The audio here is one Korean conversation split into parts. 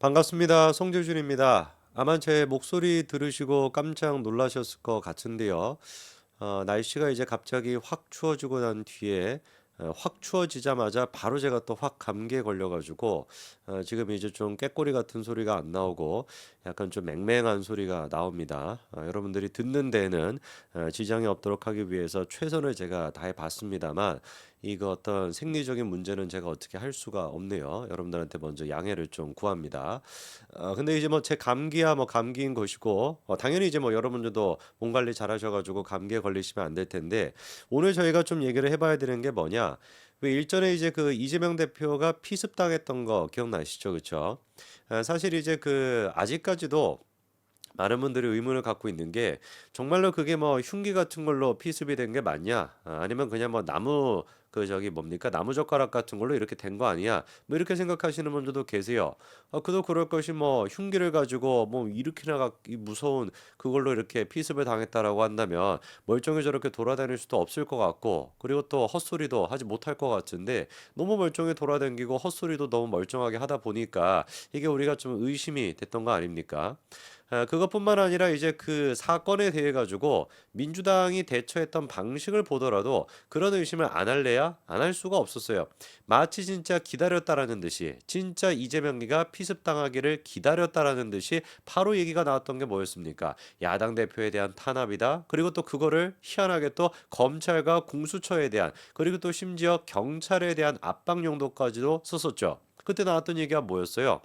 반갑습니다. 송재준입니다. 아마 제 목소리 들으시고 깜짝 놀라셨을 것 같은데요. 날씨가 이제 갑자기 확 추워지고 난 뒤에 확 추워지자마자 바로 제가 또 확 감기에 걸려가지고 지금 이제 좀 꾀꼬리 같은 소리가 안 나오고 약간 좀 맹맹한 소리가 나옵니다. 여러분들이 듣는 데에는 지장이 없도록 하기 위해서 최선을 제가 다해 봤습니다만 이거 어떤 생리적인 문제는 제가 어떻게 할 수가 없네요. 여러분들한테 먼저 양해를 좀 구합니다. 근데 이제 뭐 제 감기야 뭐 감기인 것이고 당연히 이제 뭐 여러분들도 몸 관리 잘 하셔 가지고 감기에 걸리시면 안 될 텐데 오늘 저희가 좀 얘기를 해 봐야 되는 게 뭐냐? 왜 일전에 이제 그 이재명 대표가 피습당했던 거 기억나시죠? 그쵸? 사실 이제 그 아직까지도 많은 분들이 의문을 갖고 있는 게 정말로 그게 뭐 흉기 같은 걸로 피습이 된 게 맞냐? 아니면 그냥 뭐 나무 그 저기 뭡니까? 나무젓가락 같은 걸로 이렇게 된 거 아니야? 뭐 이렇게 생각하시는 분들도 계세요. 그도 그럴 것이 뭐 흉기를 가지고 뭐 이렇게나 이 무서운 그걸로 이렇게 피습을 당했다라고 한다면 멀쩡히 저렇게 돌아다닐 수도 없을 것 같고 그리고 또 헛소리도 하지 못할 것 같은데 너무 멀쩡히 돌아다니고 헛소리도 너무 멀쩡하게 하다 보니까 이게 우리가 좀 의심이 됐던 거 아닙니까? 그것뿐만 아니라 이제 그 사건에 대해 가지고 민주당이 대처했던 방식을 보더라도 그런 의심을 안 할래야 안 할 수가 없었어요. 마치 진짜 기다렸다라는 듯이 진짜 이재명이가 피습당하기를 기다렸다라는 듯이 바로 얘기가 나왔던 게 뭐였습니까? 야당 대표에 대한 탄압이다. 그리고 또 그거를 희한하게 또 검찰과 공수처에 대한 그리고 또 심지어 경찰에 대한 압박 용도까지도 썼었죠. 그때 나왔던 얘기가 뭐였어요?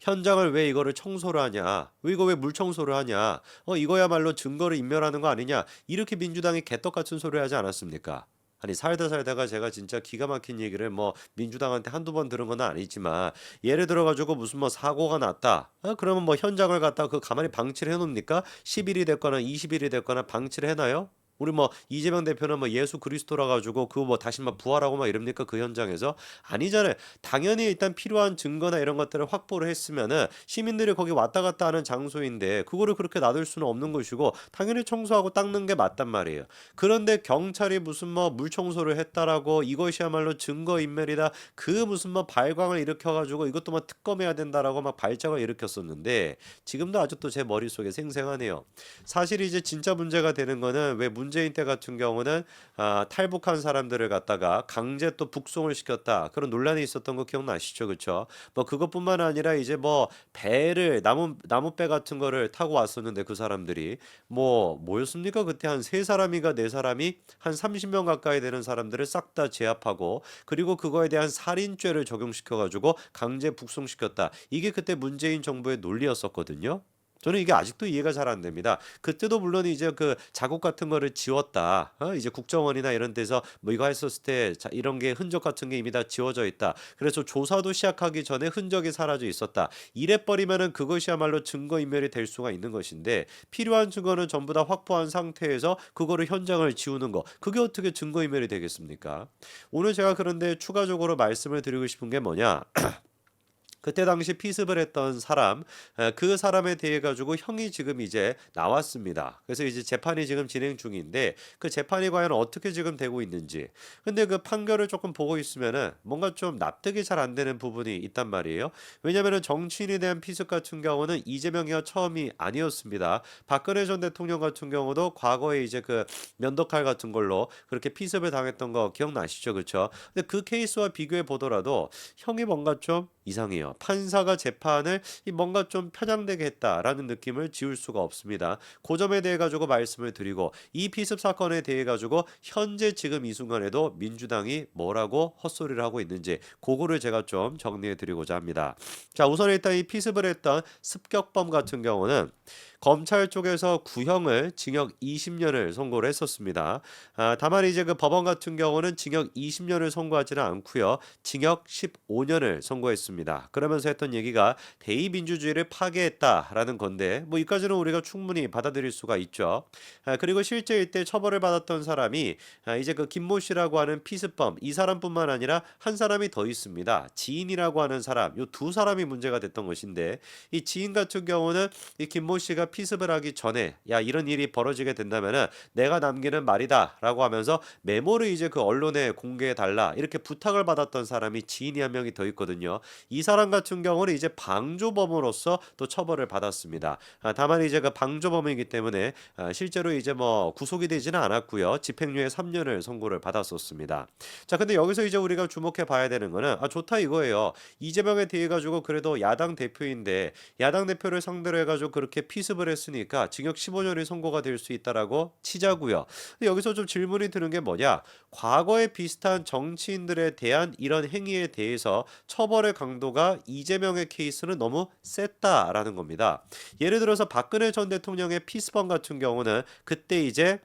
현장을 왜 이거를 청소를 하냐? 이거 왜 물 청소를 하냐? 이거야말로 증거를 인멸하는 거 아니냐? 이렇게 민주당이 개떡 같은 소리를 하지 않았습니까? 아니 살다 살다가 제가 진짜 기가 막힌 얘기를 뭐 민주당한테 한두 번 들은 건 아니지만 예를 들어 가지고 무슨 뭐 사고가 났다. 그러면 뭐 현장을 갖다 그 가만히 방치를 해 놓습니까? 10일이 됐거나 20일이 됐거나 방치를 해 놔요? 우리 뭐 이재명 대표는 뭐 예수 그리스도라 가지고 그거 뭐 다시 막 부활하고 막 이럽니까 그 현장에서 아니잖아요. 당연히 일단 필요한 증거나 이런 것들을 확보를 했으면은 시민들이 거기 왔다 갔다 하는 장소인데 그거를 그렇게 놔둘 수는 없는 것이고 당연히 청소하고 닦는 게 맞단 말이에요. 그런데 경찰이 무슨 뭐 물 청소를 했다라고 이것이야말로 증거 인멸이다. 그 무슨 뭐 발광을 일으켜 가지고 이것도 뭐 특검해야 된다라고 막 발작을 일으켰었는데 지금도 아직도 제 머릿속에 생생하네요. 사실 이제 진짜 문제가 되는 거는 왜 문재인 때 같은 경우는 탈북한 사람들을 갖다가 강제 또 북송을 시켰다. 그런 논란이 있었던 거 기억나시죠? 그쵸? 뭐 그것뿐만 아니라 이제 뭐 배를 나무배 같은 거를 타고 왔었는데 그 사람들이 뭐 뭐였습니까? 그때 한 세 사람인가 네 사람이 한 30명 가까이 되는 사람들을 싹 다 제압하고 그리고 그거에 대한 살인죄를 적용시켜 가지고 강제 북송시켰다. 이게 그때 문재인 정부의 논리였었거든요. 저는 이게 아직도 이해가 잘 안 됩니다. 그때도 물론 이제 그 자국 같은 거를 지웠다. 이제 국정원이나 이런 데서 뭐 이거 했었을 때 이런 게 흔적 같은 게 이미 다 지워져 있다. 그래서 조사도 시작하기 전에 흔적이 사라져 있었다. 이래 버리면은 그것이야말로 증거 인멸이 될 수가 있는 것인데 필요한 증거는 전부 다 확보한 상태에서 그거를 현장을 지우는 거. 그게 어떻게 증거 인멸이 되겠습니까? 오늘 제가 그런데 추가적으로 말씀을 드리고 싶은 게 뭐냐? 그때 당시 피습을 했던 사람, 그 사람에 대해 가지고 형이 지금 이제 나왔습니다. 그래서 이제 재판이 지금 진행 중인데 그 재판이 과연 어떻게 지금 되고 있는지. 근데 그 판결을 조금 보고 있으면은 뭔가 좀 납득이 잘 안 되는 부분이 있단 말이에요. 왜냐면은 정치인에 대한 피습 같은 경우는 이재명이가 처음이 아니었습니다. 박근혜 전 대통령 같은 경우도 과거에 이제 그 면도칼 같은 걸로 그렇게 피습을 당했던 거 기억나시죠? 그렇죠? 근데 그 케이스와 비교해 보더라도 형이 뭔가 좀 이상해요. 판사가 재판을 이 뭔가 좀 편향되게 했다라는 느낌을 지울 수가 없습니다. 그 점에 대해 가지고 말씀을 드리고 이 피습 사건에 대해 가지고 현재 지금 이 순간에도 민주당이 뭐라고 헛소리를 하고 있는지 그거를 제가 좀 정리해 드리고자 합니다. 자, 우선 일단 이 피습을 했던 습격범 같은 경우는 검찰 쪽에서 구형을 징역 20년을 선고를 했었습니다. 다만 이제 그 법원 같은 경우는 징역 20년을 선고하지는 않고요. 징역 15년을 선고했습니다. 그러면서 했던 얘기가 대의민주주의를 파괴했다라는 건데 뭐 이까지는 우리가 충분히 받아들일 수가 있죠. 그리고 실제 이때 처벌을 받았던 사람이 이제 그 김모 씨라고 하는 피습범 이 사람뿐만 아니라 한 사람이 더 있습니다. 지인이라고 하는 사람 요 두 사람이 문제가 됐던 것인데 이 지인 같은 경우는 이 김모 씨가 피습을 하기 전에 야 이런 일이 벌어지게 된다면은 내가 남기는 말이다라고 하면서 메모를 이제 그 언론에 공개해 달라 이렇게 부탁을 받았던 사람이 지인이 한 명이 더 있거든요. 이 사람 같은 경우는 이제 방조범으로서 또 처벌을 받았습니다. 다만 이제 그 방조범이기 때문에 실제로 이제 뭐 구속이 되지는 않았고요. 집행유예 3년을 선고를 받았었습니다. 자, 근데 여기서 이제 우리가 주목해 봐야 되는 거는 좋다 이거예요. 이재명에 대해 가지고 그래도 야당 대표인데 야당 대표를 상대로 해 가지고 그렇게 피습을 했으니까 징역 15년이 선고가 될 수 있다라고 치자고요. 근데 여기서 좀 질문이 드는 게 뭐냐? 과거에 비슷한 정치인들에 대한 이런 행위에 대해서 처벌의 강도가 이재명의 케이스는 너무 셌다라는 겁니다. 예를 들어서 박근혜 전 대통령의 피습범 같은 경우는 그때 이제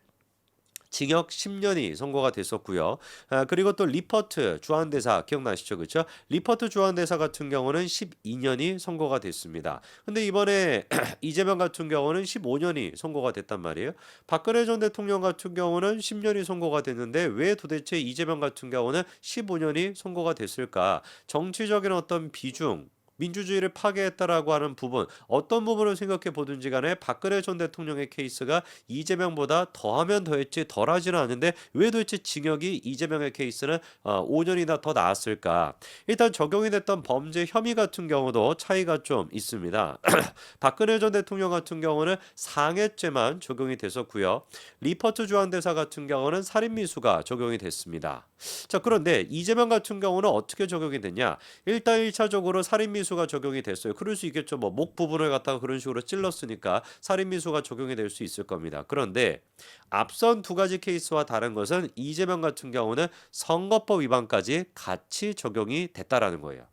징역 10년이 선고가 됐었고요. 그리고 또 리퍼트 주한대사 기억나시죠? 그렇죠? 리퍼트 주한대사 같은 경우는 12년이 선고가 됐습니다. 근데 이번에 이재명 같은 경우는 15년이 선고가 됐단 말이에요. 박근혜 전 대통령 같은 경우는 10년이 선고가 됐는데 왜 도대체 이재명 같은 경우는 15년이 선고가 됐을까? 정치적인 어떤 비중 민주주의를 파괴했다라고 하는 부분 어떤 부분을 생각해 보든지 간에 박근혜 전 대통령의 케이스가 이재명보다 더하면 더했지 덜하지는 않는데 왜 도대체 징역이 이재명의 케이스는 5년이나 더 나았을까? 일단 적용이 됐던 범죄 혐의 같은 경우도 차이가 좀 있습니다. 박근혜 전 대통령 같은 경우는 상해죄만 적용이 됐었고요. 리퍼트 주한대사 같은 경우는 살인미수가 적용이 됐습니다. 자, 그런데 이재명 같은 경우는 어떻게 적용이 됐냐? 일단 1차적으로 살인미수가 적용이 됐어요. 그럴 수 있겠죠. 뭐 목 부분을 갖다가 그런 식으로 찔렀으니까 살인미수가 적용이 될 수 있을 겁니다. 그런데 앞선 두 가지 케이스와 다른 것은 이재명 같은 경우는 선거법 위반까지 같이 적용이 됐다라는 거예요.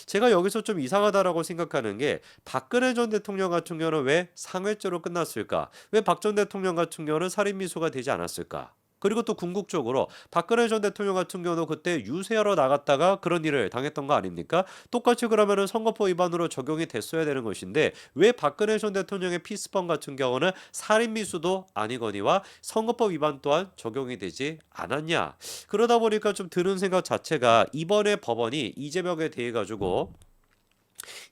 제가 여기서 좀 이상하다라고 생각하는 게 박근혜 전 대통령 같은 경우는 왜 상해죄로 끝났을까? 왜 박 전 대통령 같은 경우는 살인미수가 되지 않았을까? 그리고 또 궁극적으로 박근혜 전 대통령 같은 경우도 그때 유세하러 나갔다가 그런 일을 당했던 거 아닙니까? 똑같이 그러면은 선거법 위반으로 적용이 됐어야 되는 것인데 왜 박근혜 전 대통령의 피스범 같은 경우는 살인미수도 아니거니와 선거법 위반 또한 적용이 되지 않았냐? 그러다 보니까 좀 드는 생각 자체가 이번에 법원이 이재명에 대해 가지고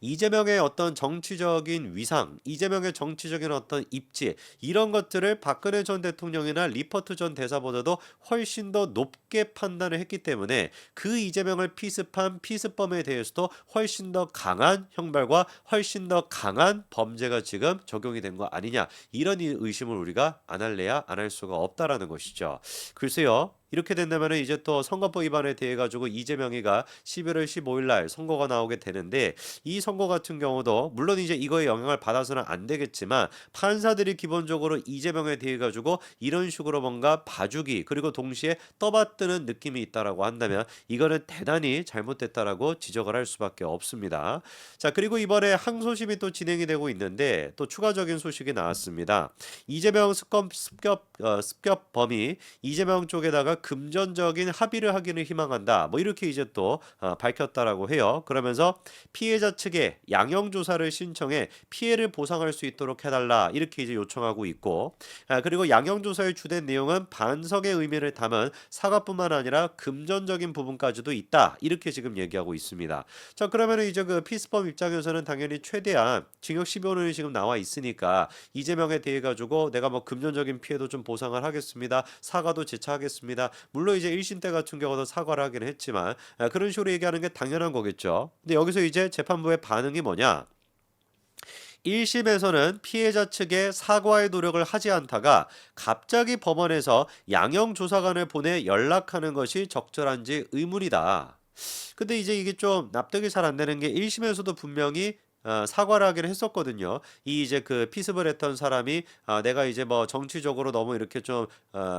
이재명의 어떤 정치적인 위상, 이재명의 정치적인 어떤 입지 이런 것들을 박근혜 전 대통령이나 리퍼트 전 대사보다도 훨씬 더 높게 판단을 했기 때문에 그 이재명을 피습한 피습범에 대해서도 훨씬 더 강한 형벌과 훨씬 더 강한 범죄가 지금 적용이 된 거 아니냐 이런 의심을 우리가 안 할래야 안 할 수가 없다라는 것이죠. 글쎄요. 이렇게 된다면 이제 또 선거법 위반에 대해 가지고 이재명이가 11월 15일 날 선고가 나오게 되는데 이 선거 같은 경우도 물론 이제 이거에 영향을 받아서는 안 되겠지만 판사들이 기본적으로 이재명에 대해 가지고 이런 식으로 뭔가 봐주기 그리고 동시에 떠받드는 느낌이 있다라고 한다면 이거는 대단히 잘못됐다라고 지적을 할 수밖에 없습니다. 자, 그리고 이번에 항소심이 또 진행이 되고 있는데 또 추가적인 소식이 나왔습니다. 이재명 습격범이 이재명 쪽에다가 금전적인 합의를 하기를 희망한다. 뭐 이렇게 이제 또 밝혔다라고 해요. 그러면서 피해자 측에 양형 조사를 신청해 피해를 보상할 수 있도록 해달라 이렇게 이제 요청하고 있고 그리고 양형 조사의 주된 내용은 반성의 의미를 담은 사과뿐만 아니라 금전적인 부분까지도 있다 이렇게 지금 얘기하고 있습니다. 자, 그러면 이제 그 피스범 입장에서는 당연히 최대한 징역 15년이 지금 나와 있으니까 이재명에 대해 가지고 내가 뭐 금전적인 피해도 좀 보상을 하겠습니다. 사과도 제차하겠습니다. 물론 이제 1심 때 같은 경우도 사과를 하긴 했지만 그런 식으로 얘기하는 게 당연한 거겠죠. 근데 여기서 이제 재판부의 반응이 뭐냐? 1심에서는 피해자 측에 사과의 노력을 하지 않다가 갑자기 법원에서 양형조사관을 보내 연락하는 것이 적절한지 의문이다. 근데 이제 이게 좀 납득이 잘 안 되는 게 1심에서도 분명히 사과를 하기는 했었거든요. 이 이제 그 피습을 했던 사람이 내가 이제 뭐 정치적으로 너무 이렇게 좀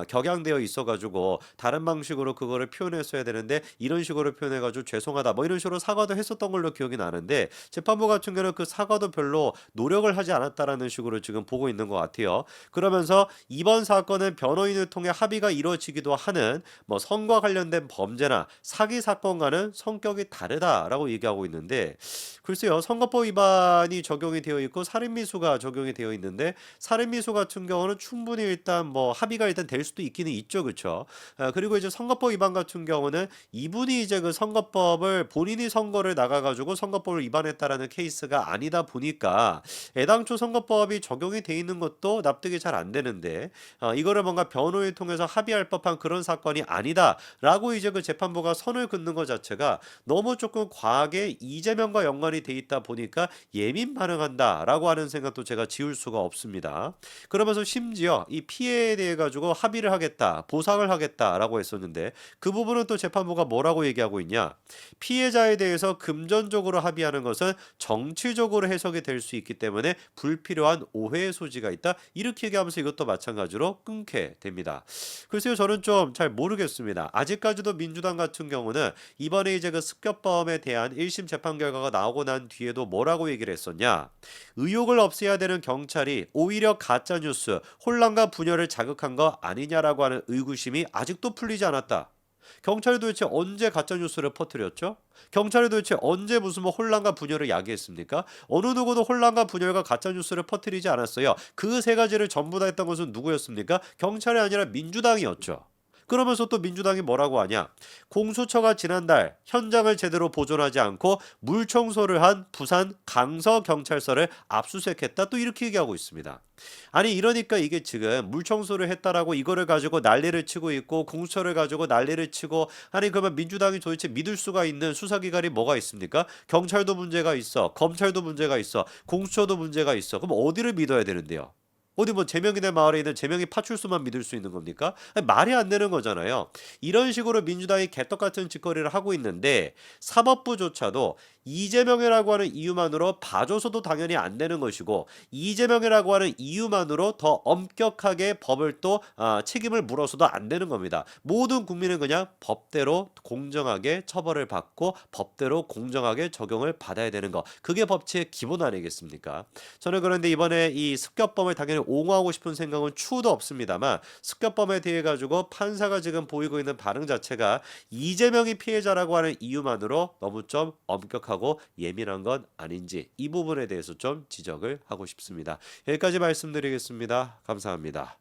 격양되어 있어가지고 다른 방식으로 그거를 표현했어야 되는데 이런 식으로 표현해가지고 죄송하다 뭐 이런 식으로 사과도 했었던 걸로 기억이 나는데 재판부 같은 경우는 그 사과도 별로 노력을 하지 않았다라는 식으로 지금 보고 있는 것 같아요. 그러면서 이번 사건은 변호인을 통해 합의가 이루어지기도 하는 뭐 선과 관련된 범죄나 사기 사건과는 성격이 다르다라고 얘기하고 있는데 글쎄요 선거법 위반이 적용이 되어 있고 살인미수가 적용이 되어 있는데 살인미수 같은 경우는 충분히 일단 뭐 합의가 일단 될 수도 있기는 있죠. 그쵸? 그리고 이제 선거법 위반 같은 경우는 이분이 이제 그 선거법을 본인이 선거를 나가 가지고 선거법을 위반했다라는 케이스가 아니다 보니까 애당초 선거법이 적용이 돼 있는 것도 납득이 잘 안 되는데 이거를 뭔가 변호를 통해서 합의할 법한 그런 사건이 아니다라고 이제 그 재판부가 선을 긋는 것 자체가 너무 조금 과하게 이재명과 연관이 돼 있다 보니까 예민 반응한다라고 하는 생각도 제가 지울 수가 없습니다. 그러면서 심지어 이 피해에 대해 가지고 합의를 하겠다, 보상을 하겠다라고 했었는데 그 부분은 또 재판부가 뭐라고 얘기하고 있냐? 피해자에 대해서 금전적으로 합의하는 것은 정치적으로 해석이 될 수 있기 때문에 불필요한 오해의 소지가 있다. 이렇게 얘기하면서 이것도 마찬가지로 끊게 됩니다. 글쎄요, 저는 좀 잘 모르겠습니다. 아직까지도 민주당 같은 경우는 이번에 이제 그 습격범에 대한 1심 재판 결과가 나오고 난 뒤에도 뭐라고 얘기를 했었냐? 의혹을 없애야 되는 경찰이 오히려 가짜 뉴스, 혼란과 분열을 자극한 거 아니냐라고 하는 의구심이 아직도 풀리지 않았다. 경찰이 도대체 언제 가짜 뉴스를 퍼뜨렸죠? 경찰이 도대체 언제 무슨 뭐 혼란과 분열을 야기했습니까? 어느 누구도 혼란과 분열과 가짜 뉴스를 퍼뜨리지 않았어요. 그 세 가지를 전부 다 했던 것은 누구였습니까? 경찰이 아니라 민주당이었죠. 그러면서 또 민주당이 뭐라고 하냐? 공수처가 지난달 현장을 제대로 보존하지 않고 물 청소를 한 부산 강서경찰서를 압수수색했다. 또 이렇게 얘기하고 있습니다. 아니 이러니까 이게 지금 물 청소를 했다라고 이거를 가지고 난리를 치고 있고 공수처를 가지고 난리를 치고 아니 그러면 민주당이 도대체 믿을 수가 있는 수사기관이 뭐가 있습니까? 경찰도 문제가 있어. 검찰도 문제가 있어. 공수처도 문제가 있어. 그럼 어디를 믿어야 되는데요? 어디 뭐 제명이네 마을에 있는 제명이 파출소만 믿을 수 있는 겁니까? 아니, 말이 안 되는 거잖아요. 이런 식으로 민주당이 개떡 같은 짓거리를 하고 있는데 사법부조차도 이재명이라고 하는 이유만으로 봐줘서도 당연히 안 되는 것이고 이재명이라고 하는 이유만으로 더 엄격하게 법을 또 책임을 물어서도 안 되는 겁니다. 모든 국민은 그냥 법대로 공정하게 처벌을 받고 법대로 공정하게 적용을 받아야 되는 거. 그게 법치의 기본 아니겠습니까? 저는 그런데 이번에 이 습격범을 당연히 옹호하고 싶은 생각은 추후도 없습니다만 습격범에 대해 가지고 판사가 지금 보이고 있는 반응 자체가 이재명이 피해자라고 하는 이유만으로 너무 좀 엄격하고 예민한 건 아닌지 이 부분에 대해서 좀 지적을 하고 싶습니다. 여기까지 말씀드리겠습니다. 감사합니다.